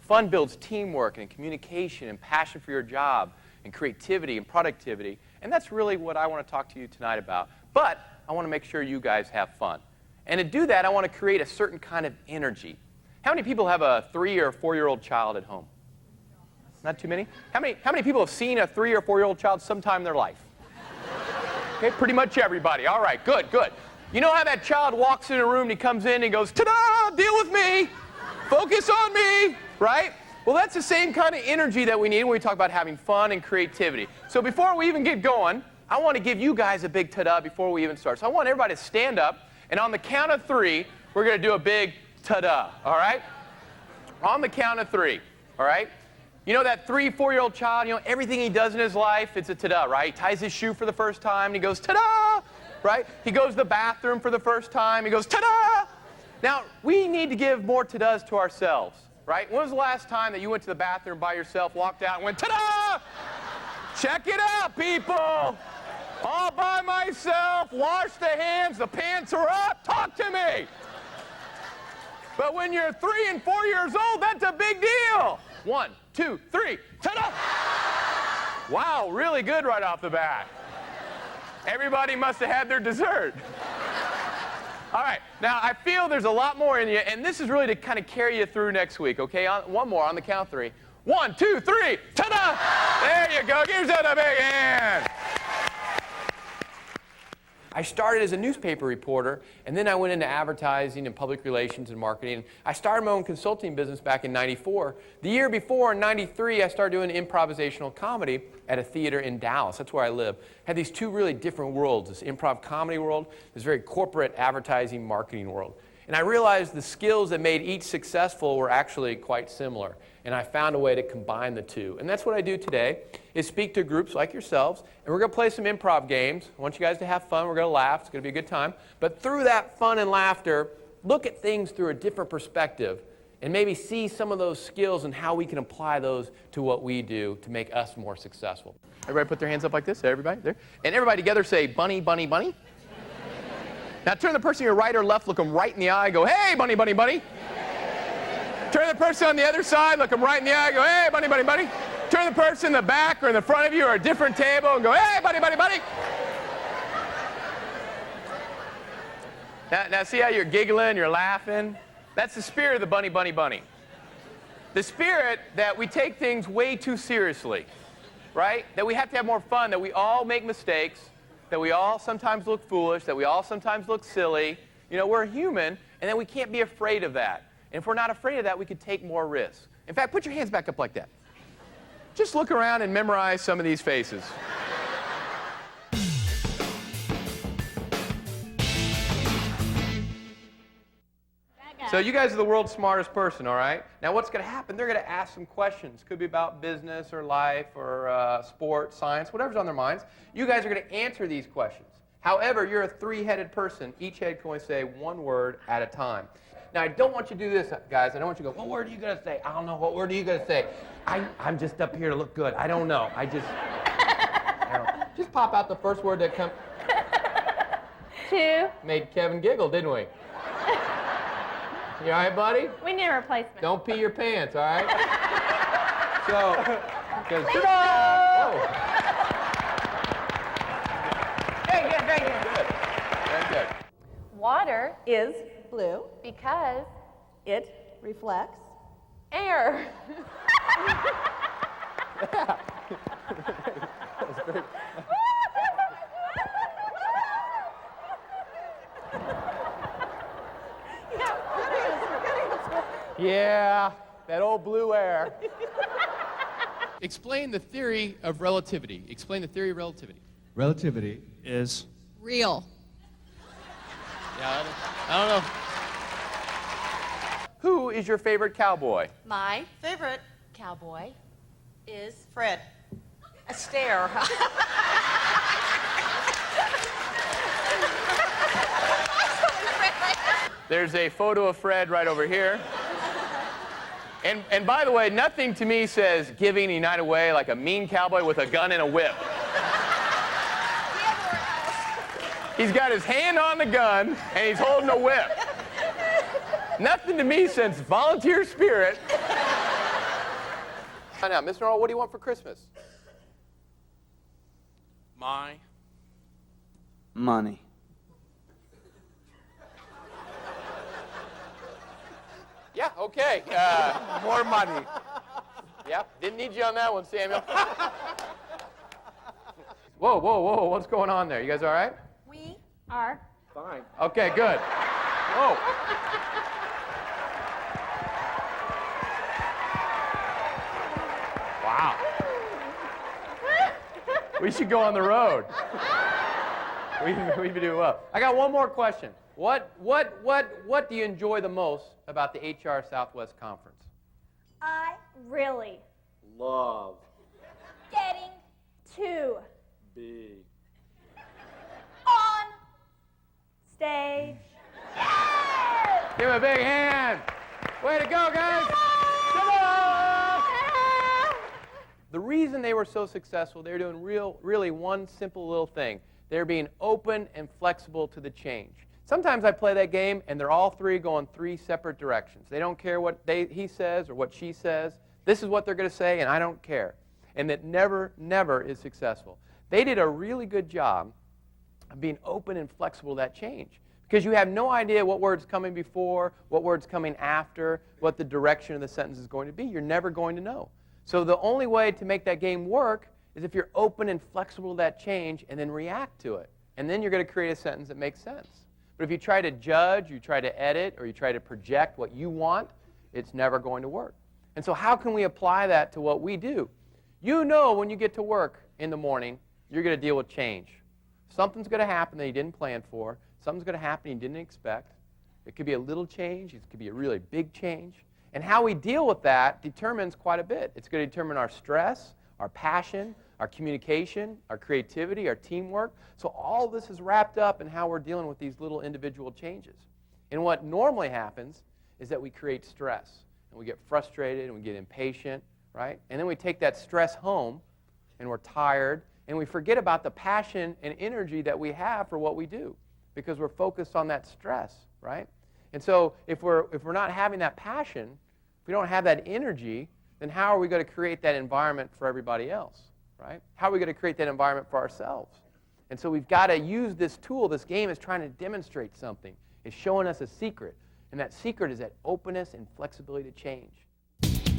Fun builds teamwork and communication and passion for your job and creativity and productivity. And that's really what I want to talk to you tonight about. But I want to make sure you guys have fun. And to do that, I want to create a certain kind of energy. How many people have a 3 or 4-year-old child at home? Not too many? How many people have seen a 3 or 4-year-old child sometime in their life? Okay, pretty much everybody. All right, good, good. You know how that child walks in a room and he comes in and he goes, ta-da, deal with me, focus on me, right? Well, that's the same kind of energy that we need when we talk about having fun and creativity. So before we even get going, I want to give you guys a big ta-da before we even start. So I want everybody to stand up, and on the count of 3, we're going to do a big ta-da, all right? On the count of 3, all right? You know that 3, 4-year-old child, you know, everything he does in his life, it's a ta-da, right? He ties his shoe for the first time, and he goes, ta-da, right? He goes to the bathroom for the first time, he goes, ta-da! Now, we need to give more ta-das to ourselves, right? When was the last time that you went to the bathroom by yourself, walked out, and went, ta-da! Check it out, people! All by myself, wash the hands, the pants are up, talk to me! But when you're 3 and 4 years old, that's a big deal! 1, 2, 3, ta-da! Wow, really good right off the bat. Everybody must have had their dessert. All right, now I feel there's a lot more in you, and this is really to kind of carry you through next week, okay? One more on the count of 3. 1, 2, 3, ta-da! There you go, give yourself a big hand. I started as a newspaper reporter, and then I went into advertising and public relations and marketing. I started my own consulting business back in '94. The year before, in '93, I started doing improvisational comedy at a theater in Dallas. That's where I live. Had these two really different worlds, this improv comedy world, this very corporate advertising marketing world. And I realized the skills that made each successful were actually quite similar. And I found a way to combine the two. And that's what I do today, is speak to groups like yourselves. And we're going to play some improv games. I want you guys to have fun. We're going to laugh. It's going to be a good time. But through that fun and laughter, look at things through a different perspective and maybe see some of those skills and how we can apply those to what we do to make us more successful. Everybody put their hands up like this. Everybody there. And everybody together say, bunny, bunny, bunny. Now turn the person to your right or left, look them right in the eye, go, hey, bunny, bunny, bunny. Turn the person on the other side, look them right in the eye, go, hey, bunny, bunny, bunny. Turn the person in the back or in the front of you or a different table and go, hey, bunny, bunny, bunny. Now see how you're giggling, you're laughing? That's the spirit of the bunny, bunny, bunny. The spirit that we take things way too seriously, right? That we have to have more fun, that we all make mistakes, that we all sometimes look foolish, that we all sometimes look silly. You know, we're human, and then we can't be afraid of that. And if we're not afraid of that, we could take more risks. In fact, put your hands back up like that. Just look around and memorize some of these faces. So you guys are the world's smartest person, all right? Now what's going to happen, they're going to ask some questions. Could be about business or life or sports, science, whatever's on their minds. You guys are going to answer these questions. However, you're a 3-headed person. Each head can only say one word at a time. Now, I don't want you to do this, guys. I don't want you to go, what word are you going to say? I don't know. What word are you going to say? I'm just up here to look good. I don't know. I don't know. Just pop out the first word that comes. 2. Made Kevin giggle, didn't we? You all right, buddy? We need a replacement. Don't pee your pants, all right? So, because... Very good, very good. Good. Very good. Water is blue. because It reflects. air. Yeah. That's great. Yeah, that old blue air. Explain the theory of relativity. Explain the theory of relativity. Relativity is real. Yeah, I don't know. Who is your favorite cowboy? My favorite cowboy is Fred. Astaire. There's a photo of Fred right over here. And by the way, nothing to me says giving United Way like a mean cowboy with a gun and a whip. He's got his hand on the gun, and he's holding a whip. Nothing to me says volunteer spirit Find out, Mr. Arnold, what do you want for Christmas? My Money. Yeah, okay. more money. Yeah, didn't need you on that one, Samuel. Whoa, whoa, whoa, what's going on there? You guys all right? We are. Fine. Okay, good. Whoa. Wow. We should go on the road. We've been doing well. I got one more question. What do you enjoy the most about the HR Southwest Conference? I really Love. getting to Be. on stage. Yes! Give him a big hand. Way to go, guys. Come on. The reason they were so successful, they were doing really one simple little thing. They're being open and flexible to the change. Sometimes I play that game, and they're all three going three separate directions. They don't care what he says or what she says. This is what they're going to say, and I don't care. And that never is successful. They did a really good job of being open and flexible to that change, because you have no idea what word's coming before, what word's coming after, what the direction of the sentence is going to be. You're never going to know. So the only way to make that game work is if you're open and flexible to that change and then react to it. And then you're going to create a sentence that makes sense. But if you try to judge, you try to edit, or you try to project what you want, it's never going to work. And so how can we apply that to what we do? You know when you get to work in the morning, you're going to deal with change. Something's going to happen that you didn't plan for. Something's going to happen you didn't expect. It could be a little change. It could be a really big change. And how we deal with that determines quite a bit. It's going to determine our stress, our passion, our communication, our creativity, our teamwork. So all this is wrapped up in how we're dealing with these little individual changes. And what normally happens is that we create stress, and we get frustrated, and we get impatient, right? And then we take that stress home, and we're tired, and we forget about the passion and energy that we have for what we do, because we're focused on that stress, right? And so if we're not having that passion, if we don't have that energy, then how are we going to create that environment for everybody else, right? How are we going to create that environment for ourselves? And so we've got to use this tool. This game is trying to demonstrate something. It's showing us a secret. And that secret is that openness and flexibility to change.